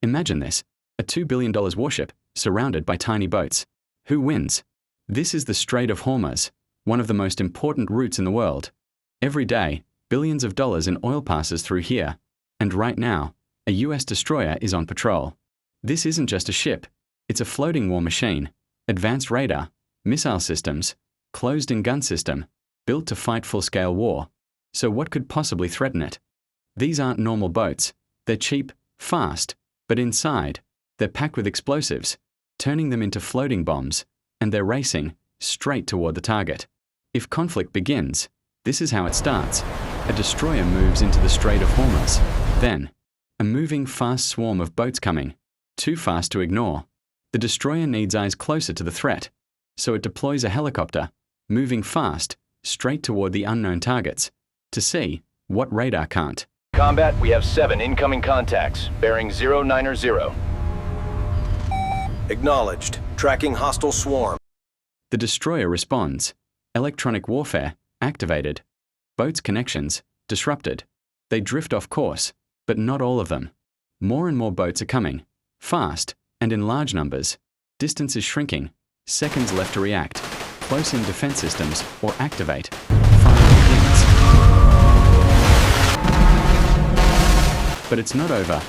Imagine this, a $2 billion warship surrounded by tiny boats. Who wins? This is the Strait of Hormuz, one of the most important routes in the world. Every day, billions of dollars in oil passes through here, and right now, a US destroyer is on patrol. This isn't just a ship, it's a floating war machine, advanced radar, missile systems, closed-in gun system, built to fight full-scale war. So what could possibly threaten it? These aren't normal boats. They're cheap, fast, but inside, they're packed with explosives, turning them into floating bombs, and they're racing straight toward the target. If conflict begins, this is how it starts. A destroyer moves into the Strait of Hormuz. Then, a moving fast swarm of boats coming, too fast to ignore. The destroyer needs eyes closer to the threat, so it deploys a helicopter, moving fast, straight toward the unknown targets, to see what radar can't. Combat, we have 7 incoming contacts, bearing 090. Acknowledged. Tracking hostile swarm. The destroyer responds. Electronic warfare activated. Boats' connections disrupted. They drift off course, but not all of them. More and more boats are coming, fast and in large numbers. Distance is shrinking. Seconds left to react. Close-in defense systems or activate. Fire begins. But it's not over.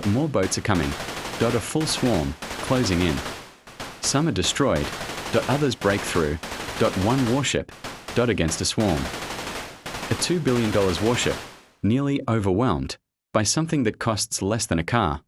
More boats are coming. A full swarm, closing in. Some are destroyed. Others break through. One warship. Against a swarm. A $2 billion warship, nearly overwhelmed by something that costs less than a car.